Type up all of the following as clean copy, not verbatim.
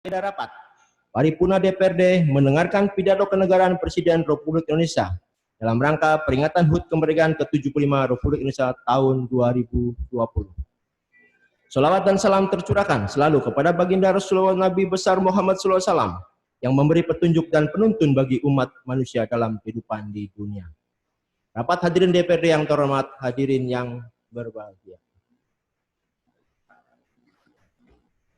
Rapat Paripurna DPRD mendengarkan pidato kenegaraan Presiden Republik Indonesia dalam rangka peringatan HUT kemerdekaan ke-75 Republik Indonesia tahun 2020. Salawat dan salam tercurahkan selalu kepada baginda Rasulullah Nabi besar Muhammad SAW yang memberi petunjuk dan penuntun bagi umat manusia dalam kehidupan di dunia. Rapat hadirin DPRD yang terhormat, hadirin yang berbahagia.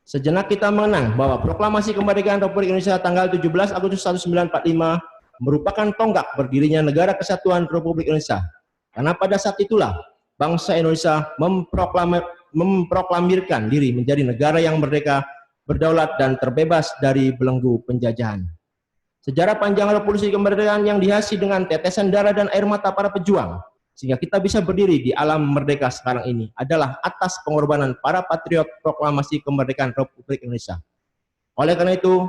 Sejenak kita mengenang bahwa proklamasi kemerdekaan Republik Indonesia tanggal 17 Agustus 1945 merupakan tonggak berdirinya Negara Kesatuan Republik Indonesia. Karena pada saat itulah bangsa Indonesia memproklamirkan diri menjadi negara yang merdeka, berdaulat dan terbebas dari belenggu penjajahan. Sejarah panjang revolusi kemerdekaan yang dihiasi dengan tetesan darah dan air mata para pejuang, sehingga kita bisa berdiri di alam merdeka sekarang ini adalah atas pengorbanan para patriot proklamasi kemerdekaan Republik Indonesia. Oleh karena itu,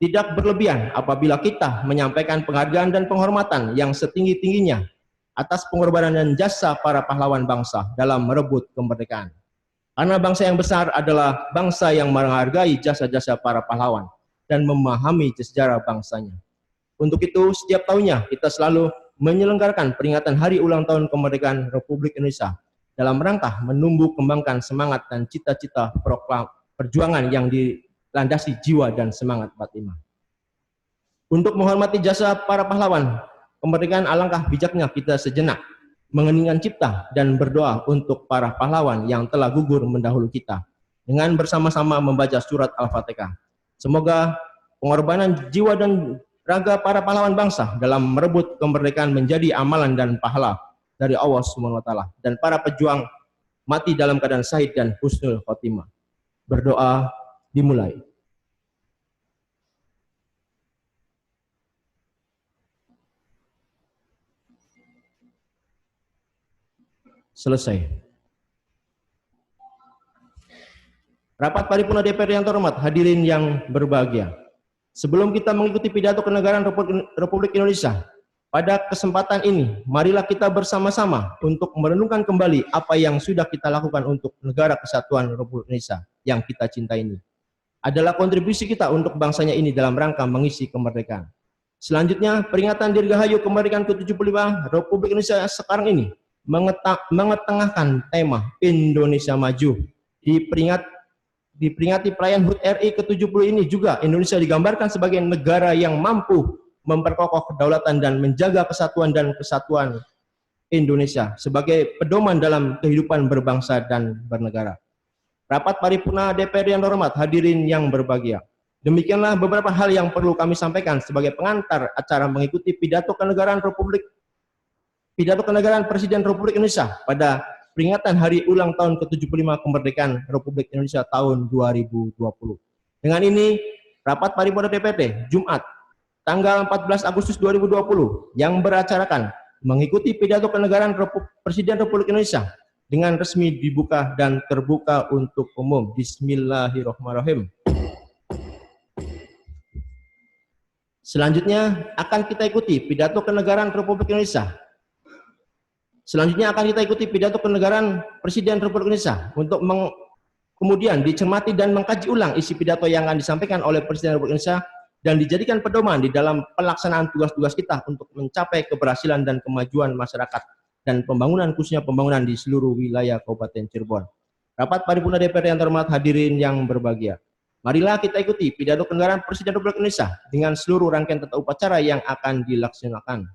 tidak berlebihan apabila kita menyampaikan penghargaan dan penghormatan yang setinggi-tingginya atas pengorbanan dan jasa para pahlawan bangsa dalam merebut kemerdekaan. Karena bangsa yang besar adalah bangsa yang menghargai jasa-jasa para pahlawan dan memahami sejarah bangsanya. Untuk itu, setiap tahunnya kita selalu menyelenggarakan peringatan Hari Ulang Tahun Kemerdekaan Republik Indonesia dalam rangka menumbuh kembangkan semangat dan cita-cita perjuangan yang dilandasi jiwa dan semangat batin. Untuk menghormati jasa para pahlawan kemerdekaan, alangkah bijaknya kita sejenak mengeningkan cipta dan berdoa untuk para pahlawan yang telah gugur mendahulu kita dengan bersama-sama membaca surat Al-Fatihah. Semoga pengorbanan jiwa dan raga para pahlawan bangsa dalam merebut kemerdekaan menjadi amalan dan pahala dari Allah SWT, dan para pejuang mati dalam keadaan syahid dan husnul khotimah. Berdoa dimulai. Selesai. Rapat Paripurna DPRD yang terhormat, hadirin yang berbahagia. Sebelum kita mengikuti pidato kenegaraan Republik Indonesia, pada kesempatan ini, marilah kita bersama-sama untuk merenungkan kembali apa yang sudah kita lakukan untuk Negara Kesatuan Republik Indonesia yang kita cintai ini. Adalah kontribusi kita untuk bangsanya ini dalam rangka mengisi kemerdekaan. Selanjutnya, peringatan Dirgahayu Kemerdekaan ke-75 Republik Indonesia sekarang ini mengetengahkan tema Indonesia Maju. Diperingati perayaan HUT RI ke-70 ini juga Indonesia digambarkan sebagai negara yang mampu memperkokoh kedaulatan dan menjaga kesatuan dan kesatuan Indonesia sebagai pedoman dalam kehidupan berbangsa dan bernegara. Rapat Paripurna DPRD yang terhormat, hadirin yang berbahagia. Demikianlah beberapa hal yang perlu kami sampaikan sebagai pengantar acara mengikuti pidato kenegaraan Presiden Republik Indonesia pada peringatan Hari Ulang Tahun ke-75 Kemerdekaan Republik Indonesia tahun 2020. Dengan ini, Rapat Paripurna DPRD Jumat tanggal 14 Agustus 2020 yang beracarakan mengikuti pidato kenegaraan Presiden Republik Indonesia dengan resmi dibuka dan terbuka untuk umum. Bismillahirrahmanirrahim. Selanjutnya akan kita ikuti pidato kenegaraan Republik Indonesia. Selanjutnya akan kita ikuti pidato kenegaraan Presiden Republik Indonesia untuk kemudian dicermati dan mengkaji ulang isi pidato yang akan disampaikan oleh Presiden Republik Indonesia dan dijadikan pedoman di dalam pelaksanaan tugas-tugas kita untuk mencapai keberhasilan dan kemajuan masyarakat dan pembangunan, khususnya pembangunan di seluruh wilayah Kabupaten Cirebon. Rapat Paripurna DPRD yang terhormat, hadirin yang berbahagia. Marilah kita ikuti pidato kenegaraan Presiden Republik Indonesia dengan seluruh rangkaian tata upacara yang akan dilaksanakan.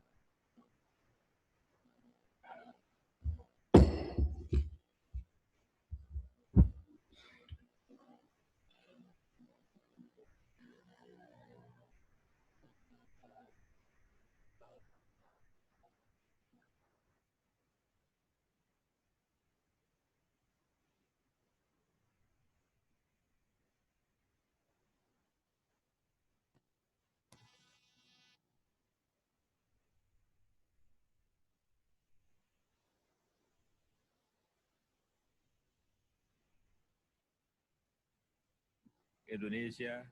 Indonesia,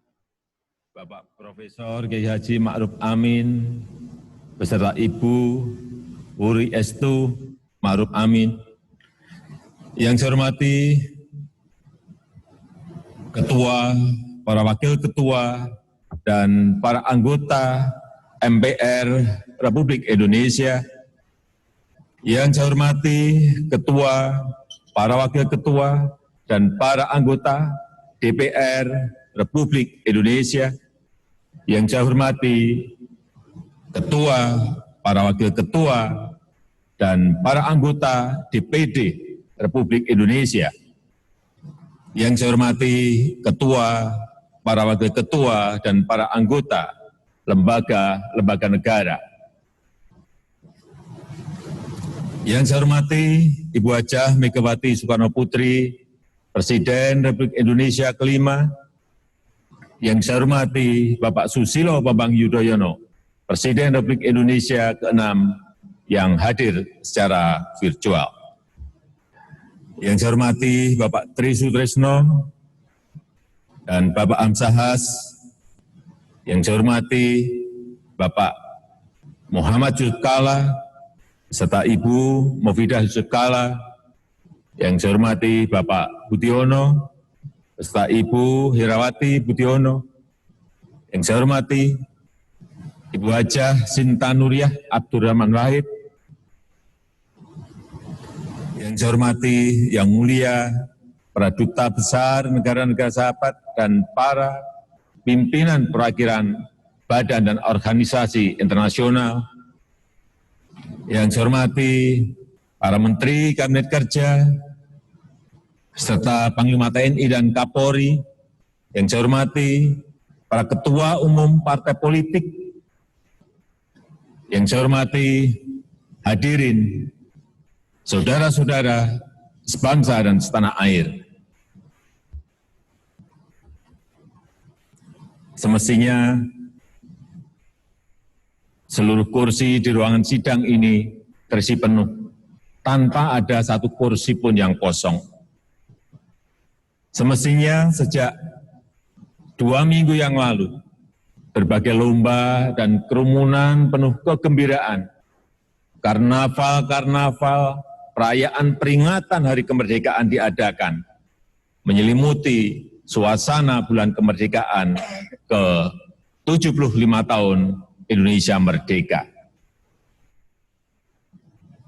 Bapak Profesor Kiai Haji Ma'ruf Amin, beserta Ibu Wuri Estu Ma'ruf Amin. Yang saya hormati Ketua para wakil ketua, dan para anggota MPR Republik Indonesia. Yang saya hormati ketua, para wakil ketua, dan para anggota DPR Republik Indonesia. Yang saya hormati ketua, para wakil ketua, dan para anggota DPD Republik Indonesia. Yang saya hormati ketua, para wakil ketua, dan para anggota lembaga-lembaga negara. Yang saya hormati Ibu Hajah Megawati Soekarno Putri, Presiden Republik Indonesia kelima. Yang saya hormati Bapak Susilo Bambang Yudhoyono, Presiden Republik Indonesia keenam yang hadir secara virtual. Yang saya hormati Bapak Tri Sutresno dan Bapak Amsahas. Yang saya hormati Bapak Muhammad Yusuf Kalla serta Ibu Mufidah Yusuf Kalla. Yang saya hormati Bapak Budiono serta Ibu Herawati Budiono. Yang saya hormati Ibu Hajah Sinta Nuriyah Abdurrahman Wahid. Yang saya hormati Yang Mulia para duta besar negara-negara sahabat dan para pimpinan perwakilan badan dan organisasi internasional. Yang saya hormati para Menteri Kabinet Kerja, serta Panglima TNI dan Kapolri. Yang saya hormati para Ketua Umum Partai Politik. Yang saya hormati hadirin, saudara-saudara sebangsa dan setanah air. Semestinya seluruh kursi di ruangan sidang ini terisi penuh, tanpa ada satu kursi pun yang kosong. Semestinya sejak 2 minggu yang lalu, berbagai lomba dan kerumunan penuh kegembiraan, karnaval-karnaval, perayaan peringatan Hari Kemerdekaan diadakan, menyelimuti suasana bulan kemerdekaan ke-75 tahun Indonesia merdeka.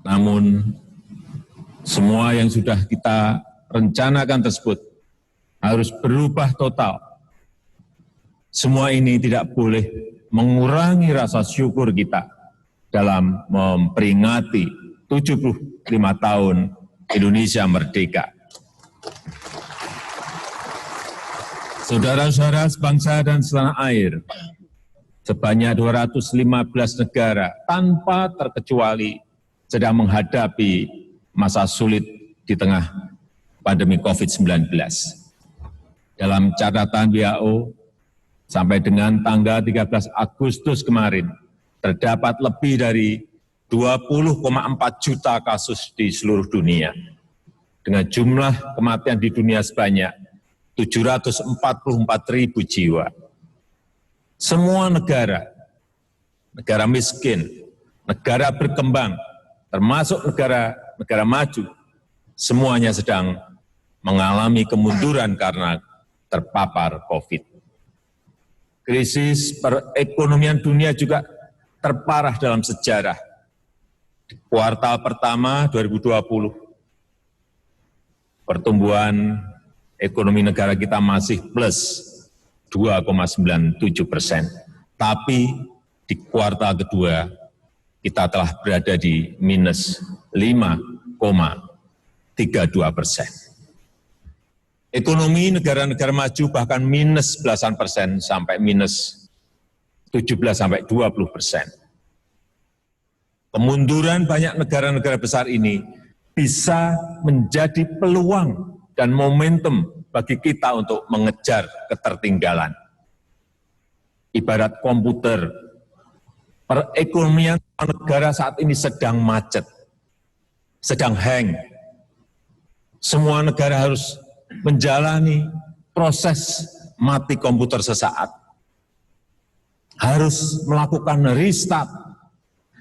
Namun, semua yang sudah kita rencanakan tersebut harus berubah total. Semua ini tidak boleh mengurangi rasa syukur kita dalam memperingati 75 tahun Indonesia merdeka. Saudara-saudara sebangsa dan setanah air, sebanyak 215 negara tanpa terkecuali sedang menghadapi masa sulit di tengah pandemi COVID-19. Dalam catatan WHO, sampai dengan tanggal 13 Agustus kemarin, terdapat lebih dari 20,4 juta kasus di seluruh dunia, dengan jumlah kematian di dunia sebanyak 744.000 jiwa. Semua negara, negara miskin, negara berkembang, termasuk negara maju, semuanya sedang mengalami kemunduran karena terpapar COVID. Krisis perekonomian dunia juga terparah dalam sejarah. Di kuartal pertama 2020, pertumbuhan ekonomi negara kita masih plus 2,97%. Tapi di kuartal kedua kita telah berada di minus 5,32%. Ekonomi negara-negara maju bahkan minus belasan persen sampai minus 17-20%. Kemunduran banyak negara-negara besar ini bisa menjadi peluang dan momentum bagi kita untuk mengejar ketertinggalan. Ibarat komputer, perekonomian negara saat ini sedang macet, sedang hang. Semua negara harus menjalani proses mati komputer sesaat. Harus melakukan restart,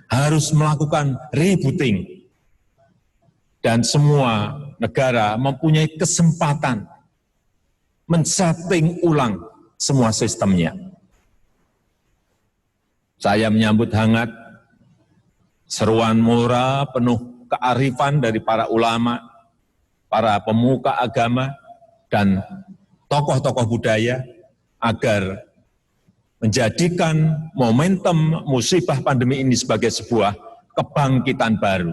harus melakukan rebooting. Dan semua negara mempunyai kesempatan men-setting ulang semua sistemnya. Saya menyambut hangat seruan moral penuh kearifan dari para ulama, para pemuka agama, dan tokoh-tokoh budaya agar menjadikan momentum musibah pandemi ini sebagai sebuah kebangkitan baru.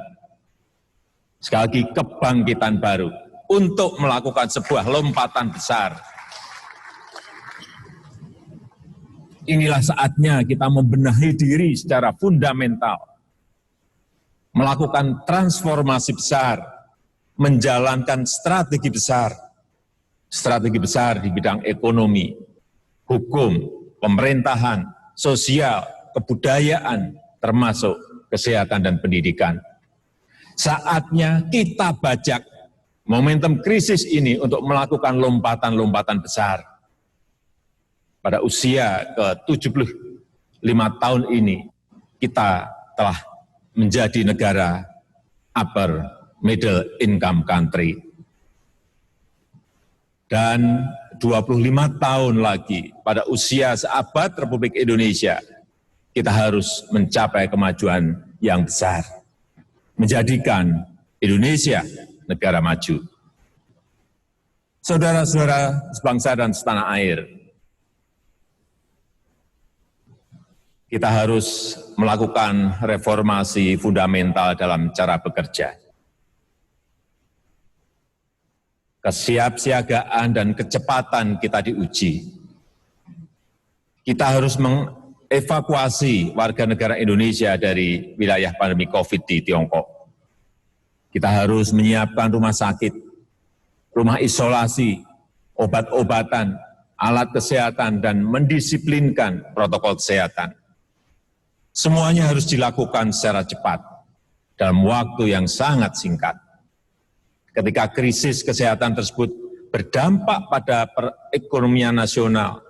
Sekali lagi, kebangkitan baru untuk melakukan sebuah lompatan besar. Inilah saatnya kita membenahi diri secara fundamental, melakukan transformasi besar, menjalankan strategi besar di bidang ekonomi, hukum, pemerintahan, sosial, kebudayaan, termasuk kesehatan dan pendidikan. Saatnya kita bajak momentum krisis ini untuk melakukan lompatan-lompatan besar. Pada usia ke-75 tahun ini, kita telah menjadi negara upper middle income country. Dan 25 tahun lagi, pada usia seabad Republik Indonesia, kita harus mencapai kemajuan yang besar, menjadikan Indonesia negara maju. Saudara-saudara sebangsa dan setanah air, kita harus melakukan reformasi fundamental dalam cara bekerja. Kesiapsiagaan dan kecepatan kita diuji. Kita harus mengevakuasi warga negara Indonesia dari wilayah pandemi COVID di Tiongkok. Kita harus menyiapkan rumah sakit, rumah isolasi, obat-obatan, alat kesehatan, dan mendisiplinkan protokol kesehatan. Semuanya harus dilakukan secara cepat, dalam waktu yang sangat singkat. Ketika krisis kesehatan tersebut berdampak pada perekonomian nasional,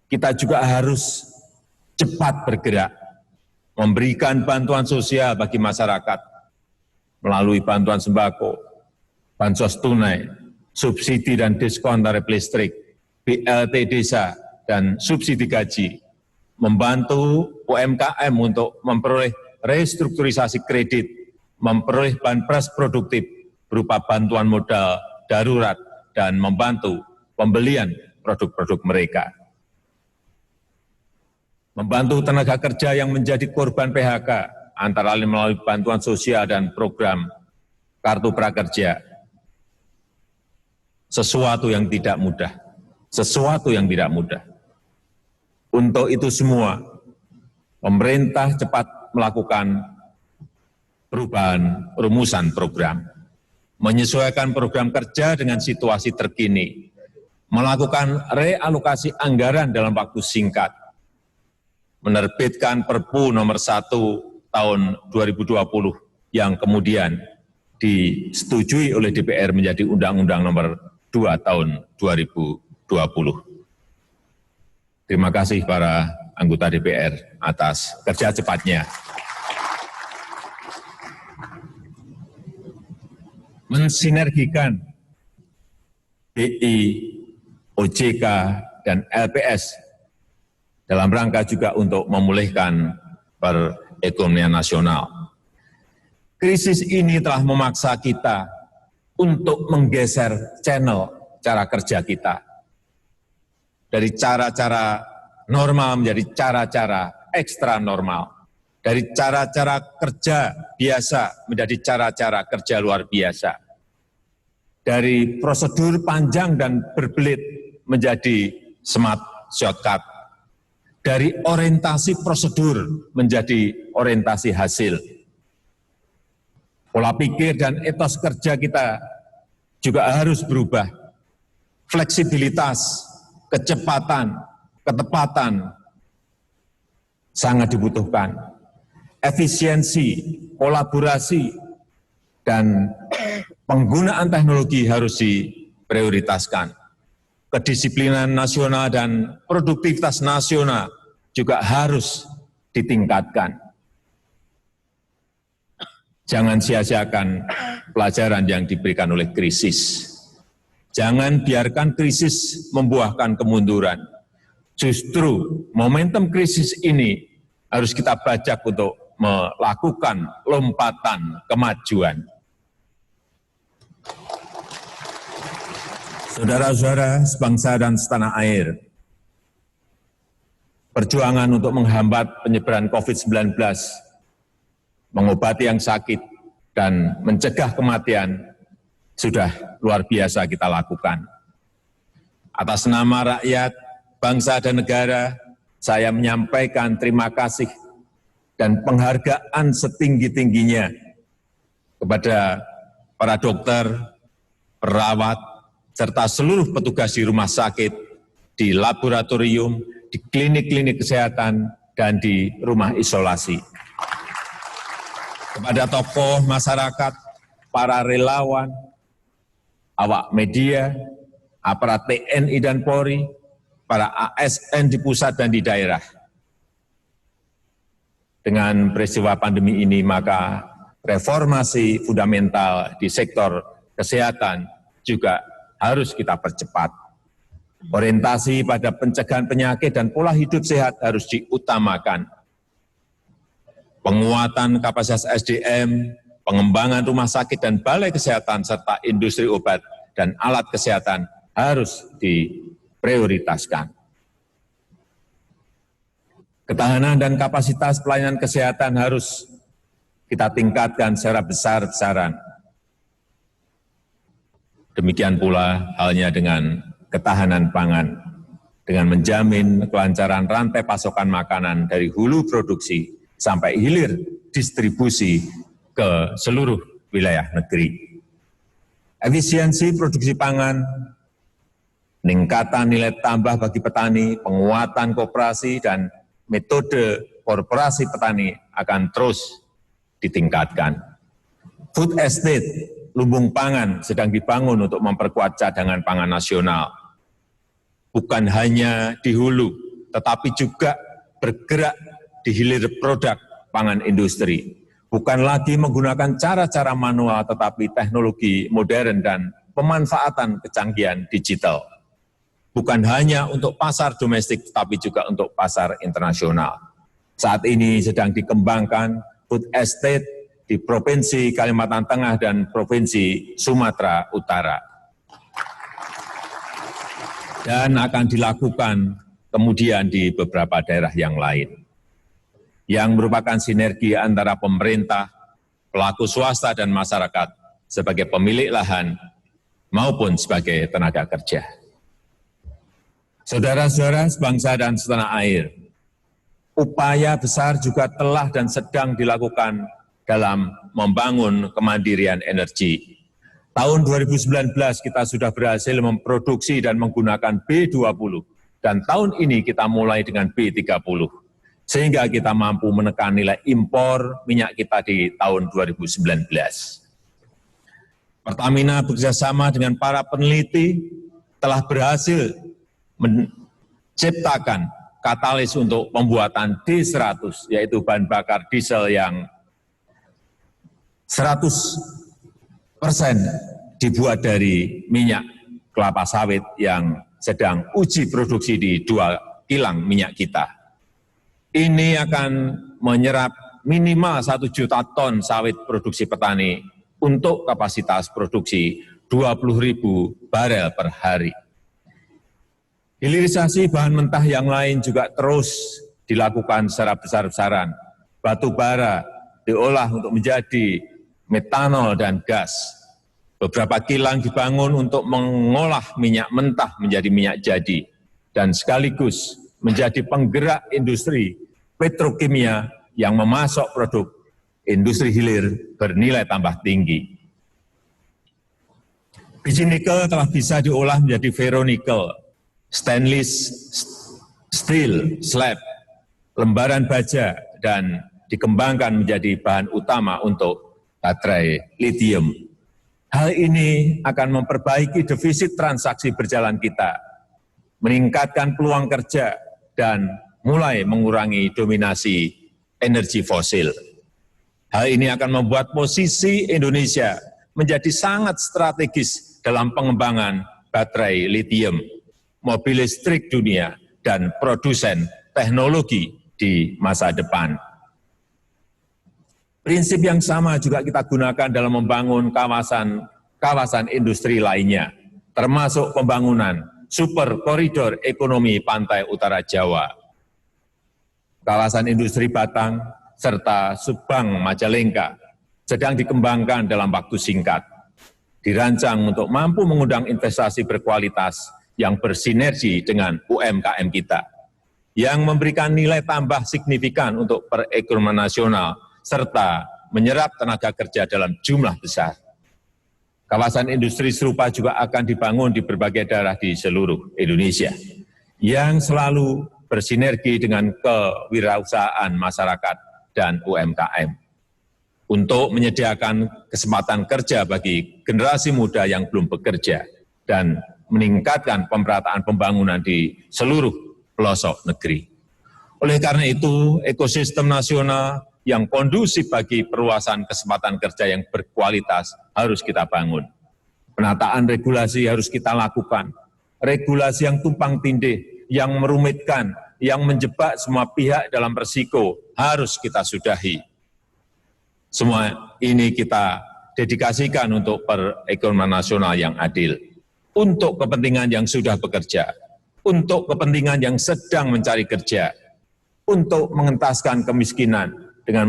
kita juga harus cepat bergerak, memberikan bantuan sosial bagi masyarakat, melalui bantuan sembako, bansos tunai, subsidi dan diskon tarif listrik, BLT desa, dan subsidi gaji, membantu UMKM untuk memperoleh restrukturisasi kredit, memperoleh banpres produktif berupa bantuan modal darurat, dan membantu pembelian produk-produk mereka. Membantu tenaga kerja yang menjadi korban PHK, antara lain melalui bantuan sosial dan program kartu prakerja. Sesuatu yang tidak mudah. Untuk itu semua, pemerintah cepat melakukan perubahan rumusan program, menyesuaikan program kerja dengan situasi terkini, melakukan realokasi anggaran dalam waktu singkat, menerbitkan Perpu nomor 1 tahun 2020 yang kemudian disetujui oleh DPR menjadi Undang-Undang nomor 2 tahun 2020. Terima kasih para anggota DPR atas kerja cepatnya. Mensinergikan BI, OJK, dan LPS dalam rangka juga untuk memulihkan perekonomian nasional. Krisis ini telah memaksa kita untuk menggeser channel cara kerja kita. Dari cara-cara normal menjadi cara-cara ekstra normal. Dari cara-cara kerja biasa menjadi cara-cara kerja luar biasa. Dari prosedur panjang dan berbelit menjadi smart shortcut. Dari orientasi prosedur menjadi orientasi hasil. Pola pikir dan etos kerja kita juga harus berubah. Fleksibilitas, kecepatan, ketepatan sangat dibutuhkan. Efisiensi, kolaborasi, dan penggunaan teknologi harus diprioritaskan. Kedisiplinan nasional dan produktivitas nasional juga harus ditingkatkan. Jangan sia-siakan pelajaran yang diberikan oleh krisis. Jangan biarkan krisis membuahkan kemunduran. Justru momentum krisis ini harus kita bajak untuk melakukan lompatan kemajuan. Saudara-saudara sebangsa dan setanah air, perjuangan untuk menghambat penyebaran COVID-19, mengobati yang sakit, dan mencegah kematian sudah luar biasa kita lakukan. Atas nama rakyat, bangsa dan negara, saya menyampaikan terima kasih dan penghargaan setinggi-tingginya kepada para dokter, perawat, serta seluruh petugas di rumah sakit, di laboratorium, di klinik-klinik kesehatan, dan di rumah isolasi. Kepada tokoh masyarakat, para relawan, awak media, aparat TNI dan Polri, para ASN di pusat dan di daerah. Dengan peristiwa pandemi ini, maka reformasi fundamental di sektor kesehatan juga harus kita percepat. Orientasi pada pencegahan penyakit dan pola hidup sehat harus diutamakan. Penguatan kapasitas SDM, pengembangan rumah sakit dan balai kesehatan, serta industri obat dan alat kesehatan harus diprioritaskan. Ketahanan dan kapasitas pelayanan kesehatan harus kita tingkatkan secara besar-besaran. Demikian pula halnya dengan ketahanan pangan, dengan menjamin kelancaran rantai pasokan makanan dari hulu produksi sampai hilir distribusi ke seluruh wilayah negeri. Efisiensi produksi pangan, peningkatan nilai tambah bagi petani, penguatan koperasi, dan metode korporasi petani akan terus ditingkatkan. Food estate, lumbung pangan sedang dibangun untuk memperkuat cadangan pangan nasional. Bukan hanya di hulu, tetapi juga bergerak di hilir produk pangan industri. Bukan lagi menggunakan cara-cara manual, tetapi teknologi modern dan pemanfaatan kecanggihan digital. Bukan hanya untuk pasar domestik, tetapi juga untuk pasar internasional. Saat ini sedang dikembangkan food estate di Provinsi Kalimantan Tengah dan Provinsi Sumatera Utara. Dan akan dilakukan kemudian di beberapa daerah yang lain, yang merupakan sinergi antara pemerintah, pelaku swasta, dan masyarakat sebagai pemilik lahan maupun sebagai tenaga kerja. Saudara-saudara sebangsa dan setanah air, upaya besar juga telah dan sedang dilakukan dalam membangun kemandirian energi. Tahun 2019 kita sudah berhasil memproduksi dan menggunakan B20, dan tahun ini kita mulai dengan B30. Sehingga kita mampu menekan nilai impor minyak kita di tahun 2019. Pertamina bekerjasama dengan para peneliti telah berhasil menciptakan katalis untuk pembuatan D100, yaitu bahan bakar diesel yang 100% dibuat dari minyak kelapa sawit yang sedang uji produksi di 2 kilang minyak kita. Ini akan menyerap minimal 1 juta ton sawit produksi petani untuk kapasitas produksi 20.000 barel per hari. Hilirisasi bahan mentah yang lain juga terus dilakukan secara besar-besaran. Batu bara diolah untuk menjadi metanol dan gas. Beberapa kilang dibangun untuk mengolah minyak mentah menjadi minyak jadi dan sekaligus menjadi penggerak industri petrokimia yang memasok produk industri hilir bernilai tambah tinggi. Biji nikel telah bisa diolah menjadi ferronikel, stainless steel slab, lembaran baja, dan dikembangkan menjadi bahan utama untuk baterai lithium. Hal ini akan memperbaiki defisit transaksi berjalan kita, meningkatkan peluang kerja, dan mulai mengurangi dominasi energi fosil. Hal ini akan membuat posisi Indonesia menjadi sangat strategis dalam pengembangan baterai lithium, mobil listrik dunia, dan produsen teknologi di masa depan. Prinsip yang sama juga kita gunakan dalam membangun kawasan industri lainnya, termasuk pembangunan super koridor ekonomi pantai utara Jawa, kawasan industri Batang, serta Subang Majalengka sedang dikembangkan dalam waktu singkat, dirancang untuk mampu mengundang investasi berkualitas yang bersinergi dengan UMKM kita, yang memberikan nilai tambah signifikan untuk perekonomian nasional, serta menyerap tenaga kerja dalam jumlah besar. Kawasan industri serupa juga akan dibangun di berbagai daerah di seluruh Indonesia, yang selalu bersinergi dengan kewirausahaan masyarakat dan UMKM, untuk menyediakan kesempatan kerja bagi generasi muda yang belum bekerja, dan meningkatkan pemerataan pembangunan di seluruh pelosok negeri. Oleh karena itu, ekosistem nasional yang kondusif bagi perluasan kesempatan kerja yang berkualitas harus kita bangun. Penataan regulasi harus kita lakukan. Regulasi yang tumpang tindih, yang merumitkan, yang menjebak semua pihak dalam risiko harus kita sudahi. Semua ini kita dedikasikan untuk perekonomian nasional yang adil, untuk kepentingan yang sudah bekerja, untuk kepentingan yang sedang mencari kerja, untuk mengentaskan kemiskinan dengan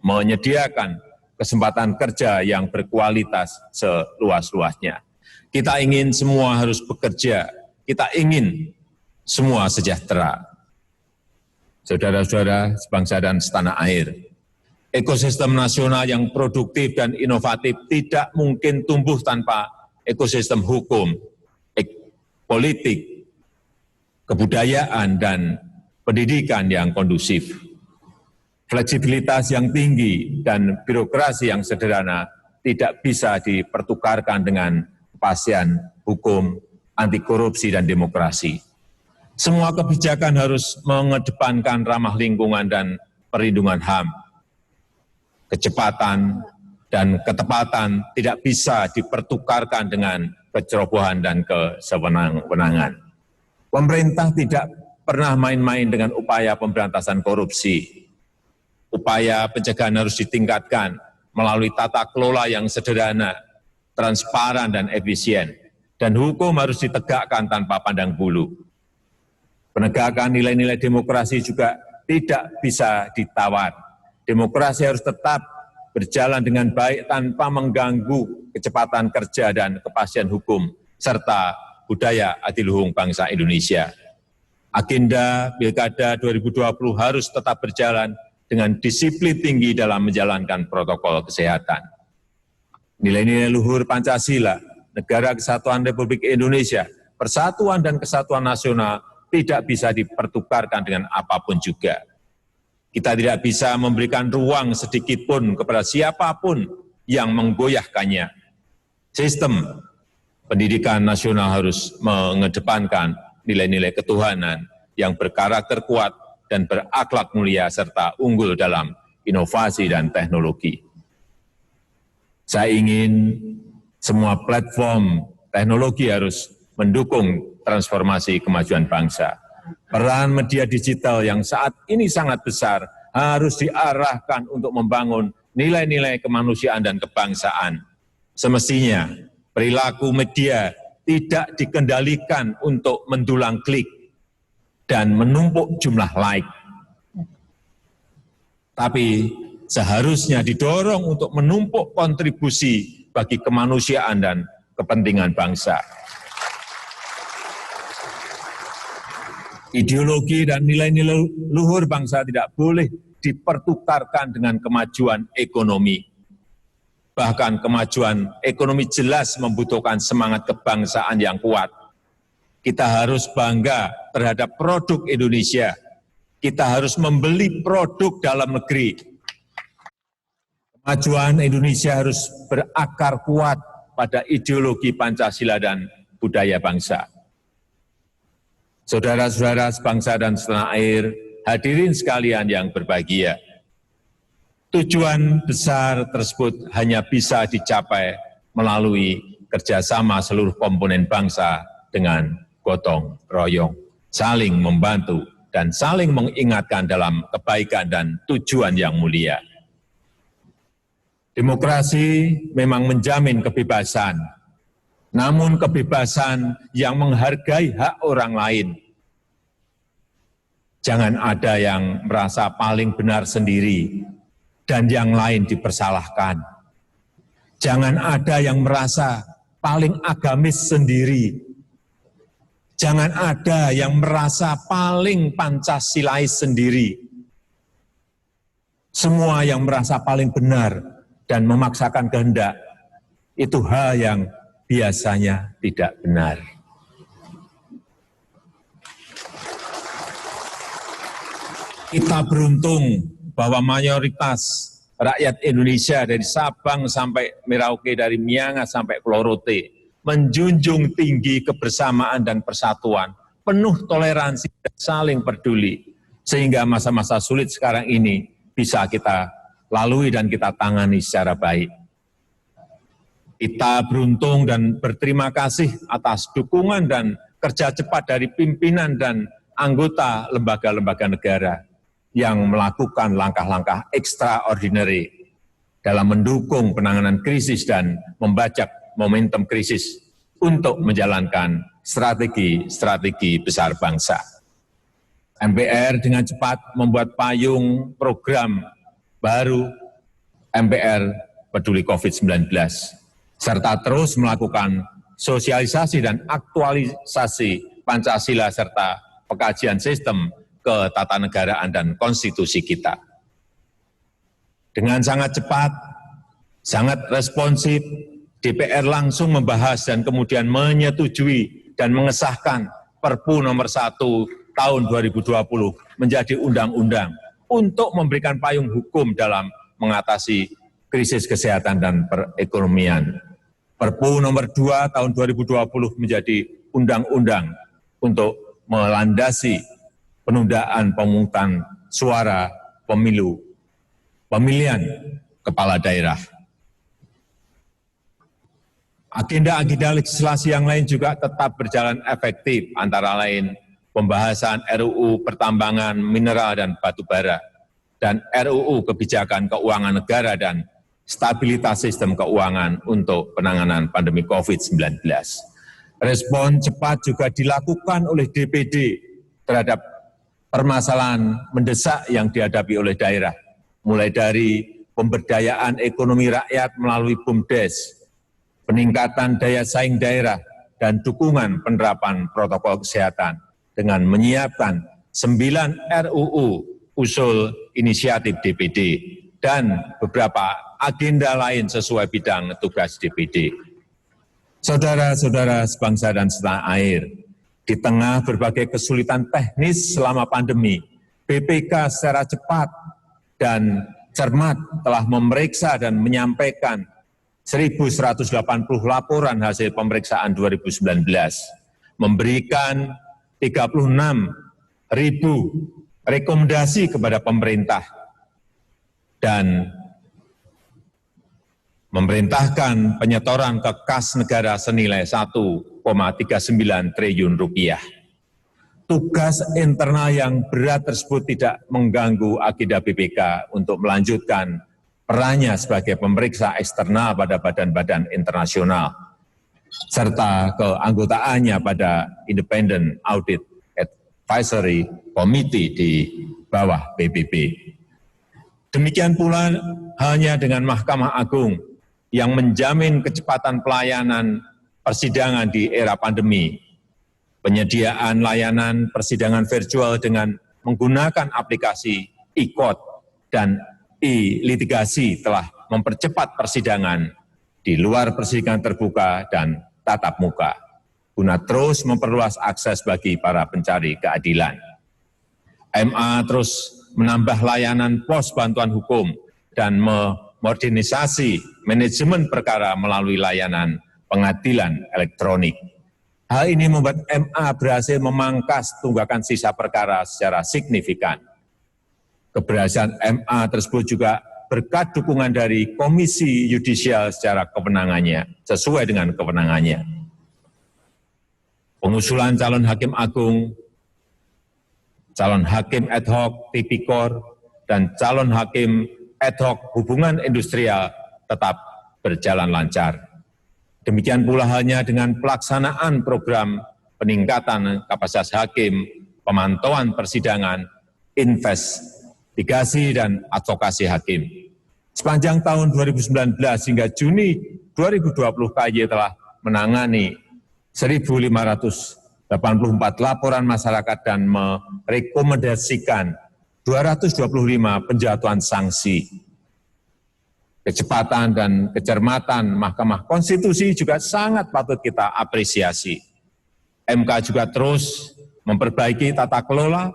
menyediakan kesempatan kerja yang berkualitas seluas-luasnya. Kita ingin semua harus bekerja, kita ingin semua sejahtera. Saudara-saudara sebangsa dan setanah air, ekosistem nasional yang produktif dan inovatif tidak mungkin tumbuh tanpa ekosistem hukum, politik, kebudayaan, dan pendidikan yang kondusif. Fleksibilitas yang tinggi dan birokrasi yang sederhana tidak bisa dipertukarkan dengan kepastian hukum, anti korupsi, dan demokrasi. Semua kebijakan harus mengedepankan ramah lingkungan dan perlindungan HAM. Kecepatan dan ketepatan tidak bisa dipertukarkan dengan kecerobohan dan kesewenang-wenangan. Pemerintah tidak pernah main-main dengan upaya pemberantasan korupsi. Upaya pencegahan harus ditingkatkan melalui tata kelola yang sederhana, transparan, dan efisien. Dan hukum harus ditegakkan tanpa pandang bulu. Penegakan nilai-nilai demokrasi juga tidak bisa ditawar. Demokrasi harus tetap berjalan dengan baik tanpa mengganggu kecepatan kerja dan kepastian hukum, serta budaya adiluhung bangsa Indonesia. Agenda Pilkada 2020 harus tetap berjalan dengan disiplin tinggi dalam menjalankan protokol kesehatan. Nilai-nilai luhur Pancasila, Negara Kesatuan Republik Indonesia, persatuan dan kesatuan nasional tidak bisa dipertukarkan dengan apapun juga. Kita tidak bisa memberikan ruang sedikit pun kepada siapapun yang menggoyahkannya. Sistem pendidikan nasional harus mengedepankan nilai-nilai ketuhanan yang berkarakter kuat dan berakhlak mulia serta unggul dalam inovasi dan teknologi. Saya ingin semua platform teknologi harus mendukung transformasi kemajuan bangsa. Peran media digital yang saat ini sangat besar harus diarahkan untuk membangun nilai-nilai kemanusiaan dan kebangsaan. Semestinya perilaku media tidak dikendalikan untuk mendulang klik dan menumpuk jumlah like. Tapi seharusnya didorong untuk menumpuk kontribusi bagi kemanusiaan dan kepentingan bangsa. Ideologi dan nilai-nilai luhur bangsa tidak boleh dipertukarkan dengan kemajuan ekonomi. Bahkan kemajuan ekonomi jelas membutuhkan semangat kebangsaan yang kuat. Kita harus bangga terhadap produk Indonesia. Kita harus membeli produk dalam negeri. Kemajuan Indonesia harus berakar kuat pada ideologi Pancasila dan budaya bangsa. Saudara-saudara sebangsa dan setanah air, hadirin sekalian yang berbahagia. Tujuan besar tersebut hanya bisa dicapai melalui kerjasama seluruh komponen bangsa dengan gotong royong, saling membantu, dan saling mengingatkan dalam kebaikan dan tujuan yang mulia. Demokrasi memang menjamin kebebasan, namun kebebasan yang menghargai hak orang lain. Jangan ada yang merasa paling benar sendiri dan yang lain dipersalahkan. Jangan ada yang merasa paling agamis sendiri. Jangan ada yang merasa paling Pancasilais sendiri. Semua yang merasa paling benar dan memaksakan kehendak, itu hal yang biasanya tidak benar. Kita beruntung bahwa mayoritas rakyat Indonesia dari Sabang sampai Merauke, dari Miangas sampai Pulau Rote, menjunjung tinggi kebersamaan dan persatuan, penuh toleransi dan saling peduli, sehingga masa-masa sulit sekarang ini bisa kita lalui dan kita tangani secara baik. Kita beruntung dan berterima kasih atas dukungan dan kerja cepat dari pimpinan dan anggota lembaga-lembaga negara yang melakukan langkah-langkah extraordinary dalam mendukung penanganan krisis dan membajak momentum krisis untuk menjalankan strategi-strategi besar bangsa. MPR dengan cepat membuat payung program baru MPR Peduli COVID-19, serta terus melakukan sosialisasi dan aktualisasi Pancasila serta pengkajian sistem ketatanegaraan dan konstitusi kita. Dengan sangat cepat, sangat responsif, DPR langsung membahas dan kemudian menyetujui dan mengesahkan Perpu nomor 1 tahun 2020 menjadi undang-undang untuk memberikan payung hukum dalam mengatasi krisis kesehatan dan perekonomian. Perpu nomor 2 tahun 2020 menjadi undang-undang untuk melandasi penundaan pemungutan suara pemilihan kepala daerah. Agenda-agenda legislasi yang lain juga tetap berjalan efektif, antara lain pembahasan RUU Pertambangan Mineral dan Batubara, dan RUU Kebijakan Keuangan Negara dan Stabilitas Sistem Keuangan untuk penanganan pandemi COVID-19. Respon cepat juga dilakukan oleh DPD terhadap permasalahan mendesak yang dihadapi oleh daerah, mulai dari pemberdayaan ekonomi rakyat melalui BUMDes, peningkatan daya saing daerah, dan dukungan penerapan protokol kesehatan dengan menyiapkan 9 RUU usul inisiatif DPD dan beberapa agenda lain sesuai bidang tugas DPD. Saudara-saudara sebangsa dan setanah air, di tengah berbagai kesulitan teknis selama pandemi, BPK secara cepat dan cermat telah memeriksa dan menyampaikan 1.180 laporan hasil pemeriksaan 2019, memberikan 36.000 rekomendasi kepada pemerintah, dan memerintahkan penyetoran ke kas negara senilai 1,39 triliun rupiah. Tugas internal yang berat tersebut tidak mengganggu agenda BPK untuk melanjutkan perannya sebagai pemeriksa eksternal pada badan-badan internasional, serta keanggotaannya pada Independent Audit Advisory Committee di bawah PBB. Demikian pula halnya dengan Mahkamah Agung yang menjamin kecepatan pelayanan persidangan di era pandemi. Penyediaan layanan persidangan virtual dengan menggunakan aplikasi e-court dan e-litigasi telah mempercepat persidangan di luar persidangan terbuka dan tatap muka, guna terus memperluas akses bagi para pencari keadilan. MA terus menambah layanan pos bantuan hukum dan memodernisasi manajemen perkara melalui layanan pengadilan elektronik. Hal ini membuat MA berhasil memangkas tunggakan sisa perkara secara signifikan. Keberhasilan MA tersebut juga berkat dukungan dari Komisi Yudisial secara kewenangannya, sesuai dengan kewenangannya. Pengusulan calon hakim agung, calon hakim ad hoc tipikor, dan calon hakim ad hoc hubungan industrial tetap berjalan lancar. Demikian pula halnya dengan pelaksanaan program peningkatan kapasitas hakim, pemantauan persidangan, investigasi dan advokasi hakim. Sepanjang tahun 2019 hingga Juni 2020 KY telah menangani 1.584 laporan masyarakat dan merekomendasikan 225 penjatuhan sanksi. Kecepatan dan kecermatan Mahkamah Konstitusi juga sangat patut kita apresiasi. MK juga terus memperbaiki tata kelola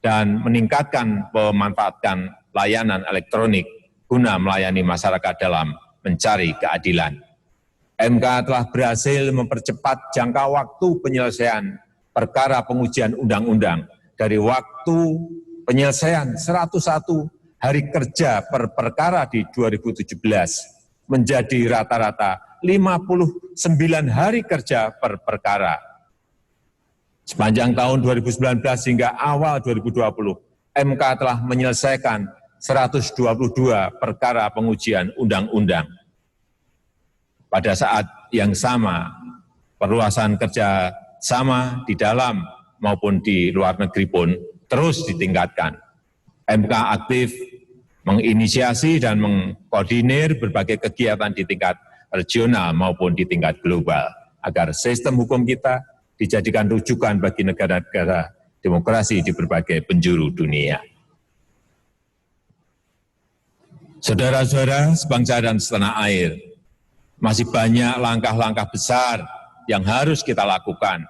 dan meningkatkan pemanfaatan layanan elektronik guna melayani masyarakat dalam mencari keadilan. MK telah berhasil mempercepat jangka waktu penyelesaian perkara pengujian undang-undang dari waktu penyelesaian 101 hari kerja per perkara di 2017 menjadi rata-rata 59 hari kerja per perkara. Sepanjang tahun 2019 hingga awal 2020, MK telah menyelesaikan 122 perkara pengujian undang-undang. Pada saat yang sama, perluasan kerja sama di dalam maupun di luar negeri pun terus ditingkatkan. MK aktif menginisiasi dan mengkoordinir berbagai kegiatan di tingkat regional maupun di tingkat global, agar sistem hukum kita dijadikan rujukan bagi negara-negara demokrasi di berbagai penjuru dunia. Saudara-saudara sebangsa dan setanah air, masih banyak langkah-langkah besar yang harus kita lakukan.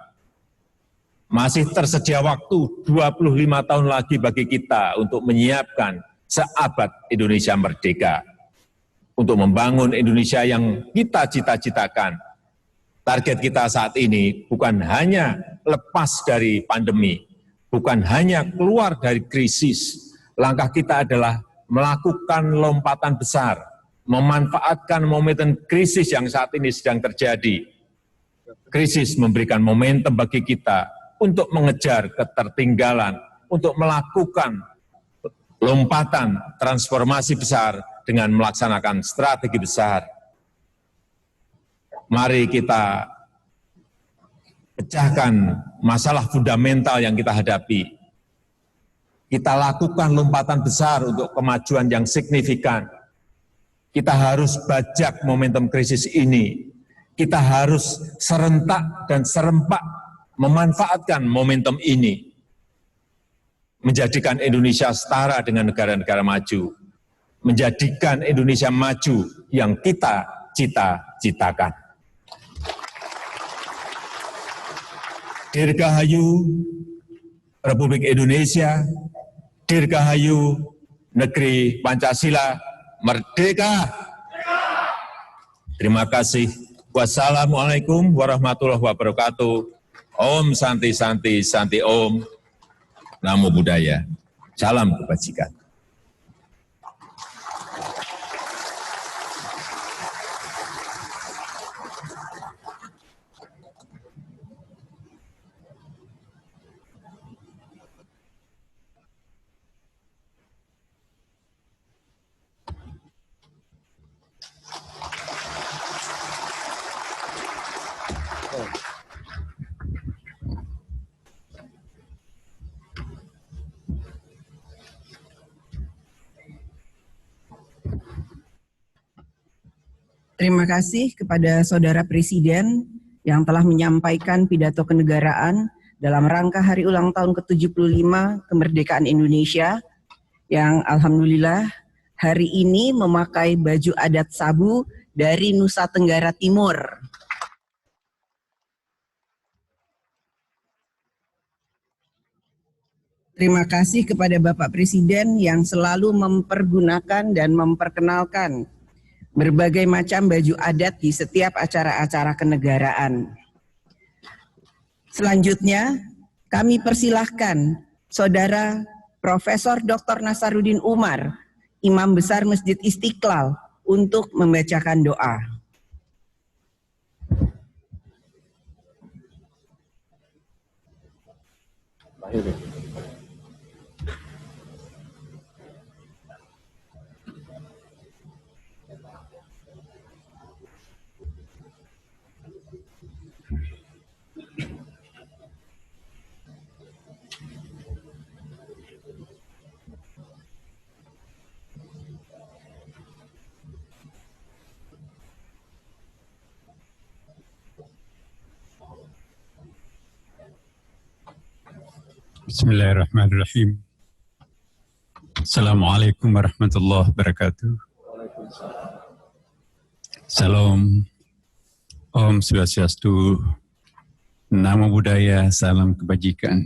Masih tersedia waktu 25 tahun lagi bagi kita untuk menyiapkan seabad Indonesia merdeka, untuk membangun Indonesia yang kita cita-citakan. Target kita saat ini bukan hanya lepas dari pandemi, bukan hanya keluar dari krisis. Langkah kita adalah melakukan lompatan besar, memanfaatkan momentum krisis yang saat ini sedang terjadi. Krisis memberikan momentum bagi kita untuk mengejar ketertinggalan, untuk melakukan lompatan transformasi besar dengan melaksanakan strategi besar. Mari kita pecahkan masalah fundamental yang kita hadapi. Kita lakukan lompatan besar untuk kemajuan yang signifikan. Kita harus bajak momentum krisis ini. Kita harus serentak dan serempak memanfaatkan momentum ini, menjadikan Indonesia setara dengan negara-negara maju, menjadikan Indonesia maju yang kita cita-citakan. Dirgahayu Republik Indonesia, Dirgahayu Negeri Pancasila, Merdeka! Terima kasih. Wassalamualaikum warahmatullahi wabarakatuh. Om Santi Santi Santi Om. Namo Buddhaya. Salam kebajikan. Terima kasih kepada Saudara Presiden yang telah menyampaikan pidato kenegaraan dalam rangka hari ulang tahun ke-75 kemerdekaan Indonesia yang alhamdulillah hari ini memakai baju adat Sabu dari Nusa Tenggara Timur. Terima kasih kepada Bapak Presiden yang selalu mempergunakan dan memperkenalkan berbagai macam baju adat di setiap acara-acara kenegaraan. Selanjutnya, kami persilahkan Saudara Profesor Dr. Nasaruddin Umar Imam Besar Masjid Istiqlal untuk membacakan doa. Bismillahirrahmanirrahim. Assalamualaikum warahmatullahi wabarakatuh. Salam, Om Swastiastu, Namo Buddhaya, salam kebajikan.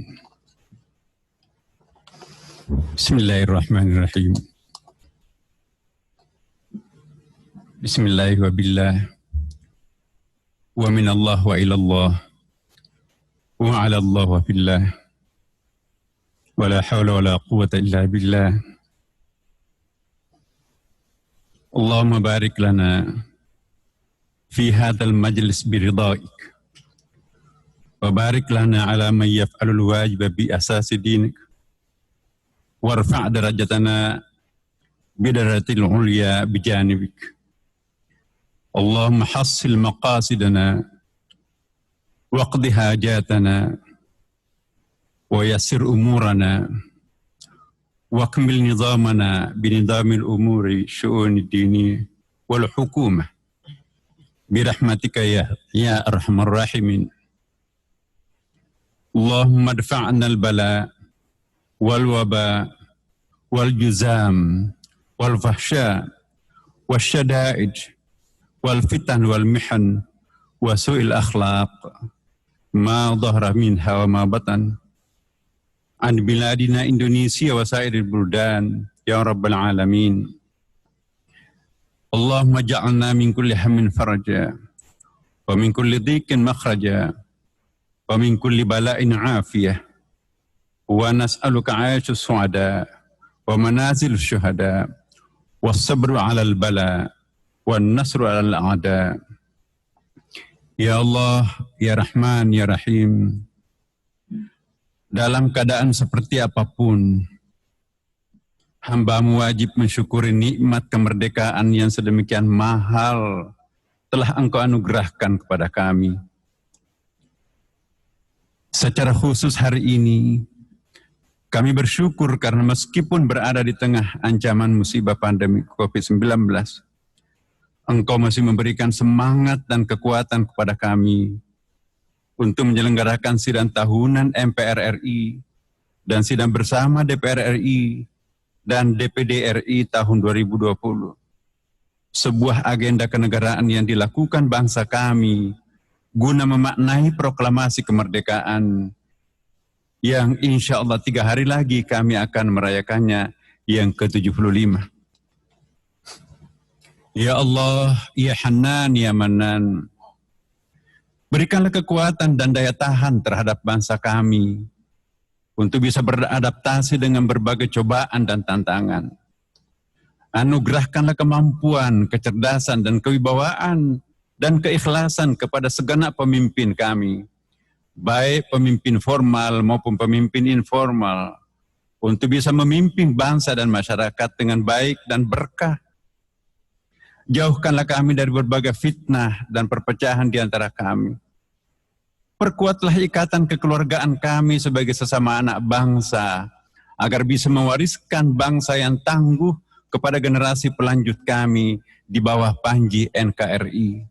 Bismillahirrahmanirrahim. Bismillahirrahmanirrahim. Wa minallah wa ilallah wa ala Allah wa fillah. ولا حول ولا قوة إلا بالله. اللهم بارك لنا في هذا المجلس برضائك وبارك لنا على من يفعل الواجب بأساس دينك وارفع درجتنا بدرجة العليا بجانبك. اللهم حصل مقاصدنا واقض حاجاتنا ويسر أمورنا واكمل نظامنا بنظام الأمور الشؤون الدينية والحكومة برحمتك يا أرحم الراحمين. اللهم ادفع عنا البلاء والوباء والجزام والفحشاء والشدائد والفتن والمحن وسوء الأخلاق ما ظهر منها وما بطن عن بلادنا إندونيسيا وسائر البلدان يا رب العالمين. اللهم اجعلنا من كل هم فرجا ومن كل ضيق مخرجا ومن كل بلاء عافية ونسألك عيش السعداء ومنازل الشهداء والصبر على البلاء والنصر على الأعداء. Ya Allah, Ya Rahman, Ya Rahim. Dalam keadaan seperti apapun, hamba-Mu wajib mensyukuri nikmat kemerdekaan yang sedemikian mahal telah Engkau anugerahkan kepada kami. Secara khusus hari ini, kami bersyukur karena meskipun berada di tengah ancaman musibah pandemi COVID-19, Engkau masih memberikan semangat dan kekuatan kepada kami untuk menyelenggarakan sidang tahunan MPR RI dan sidang bersama DPR RI dan DPD RI tahun 2020. Sebuah agenda kenegaraan yang dilakukan bangsa kami guna memaknai proklamasi kemerdekaan yang insya Allah 3 hari lagi kami akan merayakannya yang ke-75. Ya Allah, Ya Hanan, Ya Manan, berikanlah kekuatan dan daya tahan terhadap bangsa kami untuk bisa beradaptasi dengan berbagai cobaan dan tantangan. Anugerahkanlah kemampuan, kecerdasan, dan kewibawaan dan keikhlasan kepada segenap pemimpin kami, baik pemimpin formal maupun pemimpin informal, untuk bisa memimpin bangsa dan masyarakat dengan baik dan berkah. Jauhkanlah kami dari berbagai fitnah dan perpecahan di antara kami. Perkuatlah ikatan kekeluargaan kami sebagai sesama anak bangsa, agar bisa mewariskan bangsa yang tangguh kepada generasi pelanjut kami di bawah panji NKRI.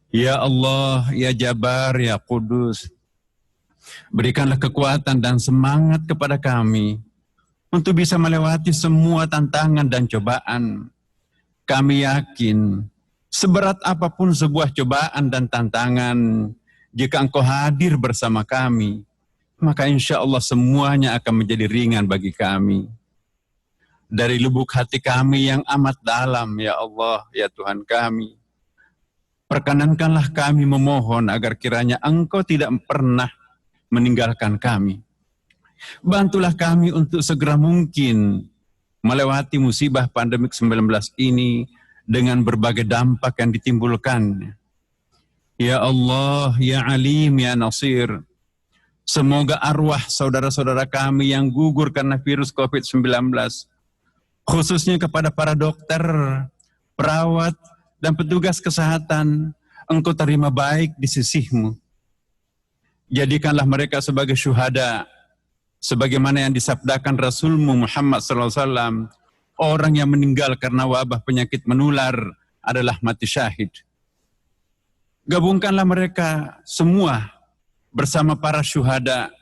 Ya Allah, Ya Jabar, Ya Kudus, berikanlah kekuatan dan semangat kepada kami untuk bisa melewati semua tantangan dan cobaan. Kami yakin, seberat apapun sebuah cobaan dan tantangan, jika Engkau hadir bersama kami, maka insya Allah semuanya akan menjadi ringan bagi kami. Dari lubuk hati kami yang amat dalam, ya Allah, ya Tuhan kami, perkenankanlah kami memohon agar kiranya Engkau tidak pernah meninggalkan kami. Bantulah kami untuk segera mungkin melewati musibah pandemik 19 ini dengan berbagai dampak yang ditimbulkan. Ya Allah, Ya Alim, Ya Nasir, semoga arwah saudara-saudara kami yang gugur karena virus COVID-19, khususnya kepada para dokter, perawat, dan petugas kesehatan, Engkau terima baik di sisi-Mu. Jadikanlah mereka sebagai syuhada, sebagaimana yang disabdakan Rasul-Mu Muhammad SAW, orang yang meninggal karena wabah penyakit menular adalah mati syahid. Gabungkanlah mereka semua bersama para syuhada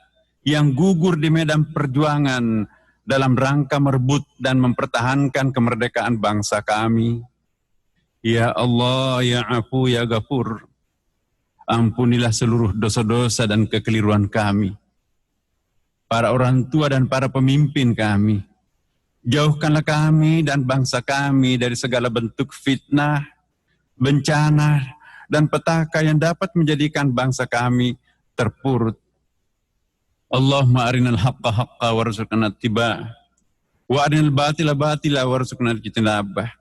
yang gugur di medan perjuangan dalam rangka merebut dan mempertahankan kemerdekaan bangsa kami. Ya Allah, Ya Afu, Ya Ghafur, ampunilah seluruh dosa-dosa dan kekeliruan kami. Para orang tua dan para pemimpin kami, jauhkanlah kami dan bangsa kami dari segala bentuk fitnah, bencana, dan petaka yang dapat menjadikan bangsa kami terpurut. Allahumma arinal haqqa haqqa warzuqna ittiba'ah, wa arinal batila batila warzuqna ijtinabah.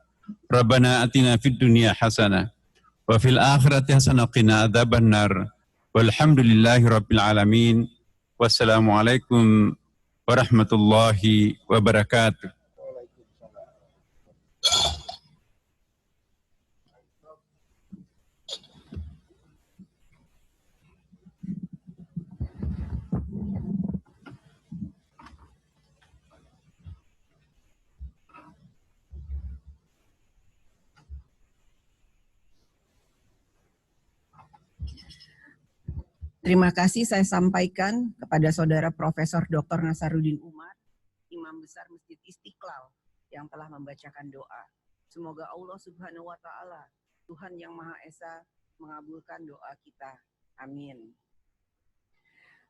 Rabbana atina fid dunya hasanah wa fil akhirati hasanah qina adzabannar. Walhamdulillahi rabbil alamin. Wassalamualaikum warahmatullahi wabarakatuh. Terima kasih saya sampaikan kepada Saudara Profesor Dr. Nasaruddin Umar, Imam Besar Masjid Istiqlal, yang telah membacakan doa. Semoga Allah Subhanahu wa Ta'ala, Tuhan yang Maha Esa, mengabulkan doa kita. Amin.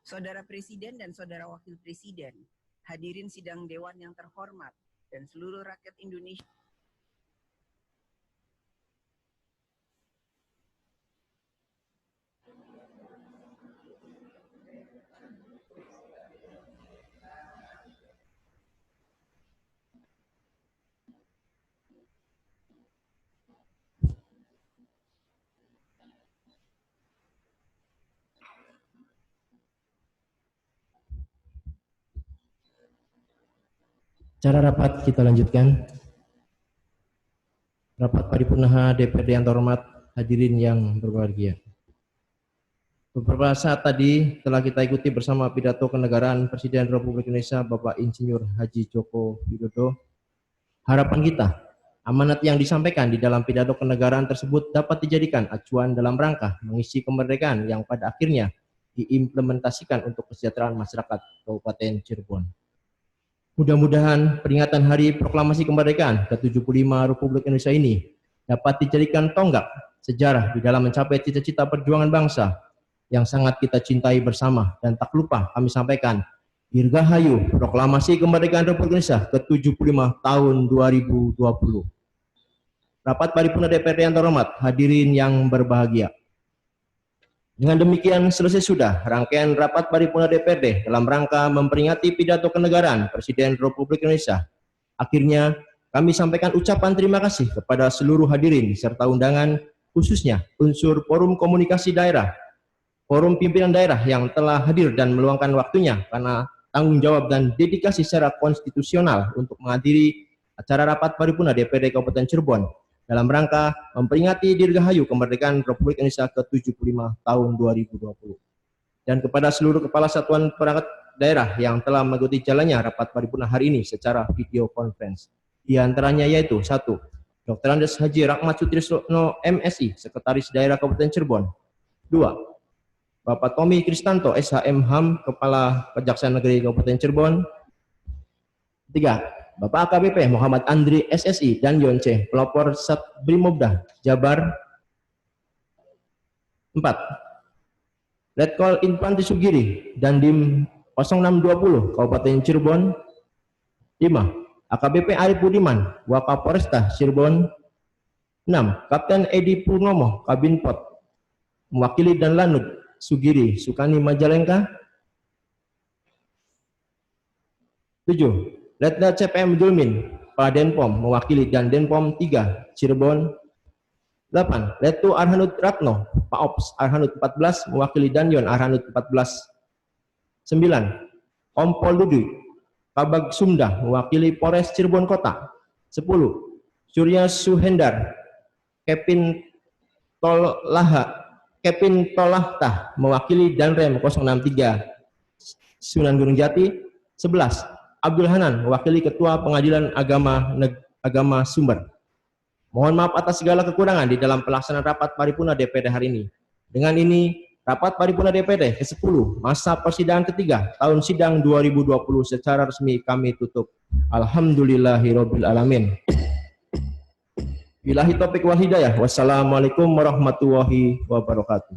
Saudara Presiden dan Saudara Wakil Presiden, hadirin sidang Dewan yang terhormat, dan seluruh rakyat Indonesia. Cara rapat kita lanjutkan. Rapat paripurna DPRD yang terhormat, hadirin yang berbahagia. Beberapa saat tadi telah kita ikuti bersama pidato kenegaraan Presiden Republik Indonesia Bapak Insinyur Haji Joko Widodo. Harapan kita, amanat yang disampaikan di dalam pidato kenegaraan tersebut dapat dijadikan acuan dalam rangka mengisi kemerdekaan yang pada akhirnya diimplementasikan untuk kesejahteraan masyarakat Kabupaten Cirebon. Mudah-mudahan peringatan Hari Proklamasi Kemerdekaan ke-75 Republik Indonesia ini dapat dijadikan tonggak sejarah di dalam mencapai cita-cita perjuangan bangsa yang sangat kita cintai bersama, dan tak lupa kami sampaikan Dirgahayu Proklamasi Kemerdekaan Republik Indonesia ke-75 tahun 2020. Rapat paripurna DPRD yang terhormat, hadirin yang berbahagia. Dengan demikian selesai sudah rangkaian rapat paripurna DPRD dalam rangka memperingati pidato kenegaraan Presiden Republik Indonesia. Akhirnya kami sampaikan ucapan terima kasih kepada seluruh hadirin serta undangan, khususnya unsur Forum Komunikasi Daerah, Forum Pimpinan Daerah yang telah hadir dan meluangkan waktunya karena tanggung jawab dan dedikasi secara konstitusional untuk menghadiri acara rapat paripurna DPRD Kabupaten Cirebon dalam rangka memperingati Dirgahayu Kemerdekaan Republik Indonesia ke-75 tahun 2020. Dan kepada seluruh kepala satuan perangkat daerah yang telah mengikuti jalannya rapat paripurna hari ini secara video conference. Di antaranya yaitu 1. Dr. Andes Haji Rahmat Sutrisno MSI, Sekretaris Daerah Kabupaten Cirebon. 2. Bapak Tommy Kristanto SHM HAM, Kepala Kejaksaan Negeri Kabupaten Cirebon. 3. Bapak AKBP Muhammad Andri SSI dan Yonce, pelopor Satbrimobda Jabar. 4. Letkol Infanti Sugiri dan Dim 0620 Kabupaten Cirebon. 5. AKBP Arif Budiman, Wakapolresta Cirebon. 6. Kapten Edi Purnomo, Kabinpot, mewakili dan Lanut Sugiri Sukani Majalengka. 7. Letnan CPM Julmin, Padenpom mewakili dan Denpom 3 Cirebon. 8. Letu Arhanud Ratno, Paops Arhanud 14 mewakili Danyon Arhanud 14. 9. Kompol Dudu, Kabag Sumda mewakili Polres Cirebon Kota. 10. Surya Suhendar, Kevin Tolahtah mewakili Danrem 063 Sunan Gunung Jati. 11. Abdul Hanan mewakili Ketua Pengadilan Agama Sumber. Mohon maaf atas segala kekurangan di dalam pelaksanaan rapat paripurna DPD hari ini. Dengan ini, rapat paripurna DPD ke-10 masa persidangan ketiga tahun sidang 2020 secara resmi kami tutup. Alhamdulillahirabbil alamin. Billahi taufik wal hidayah. Wassalamualaikum warahmatullahi wabarakatuh.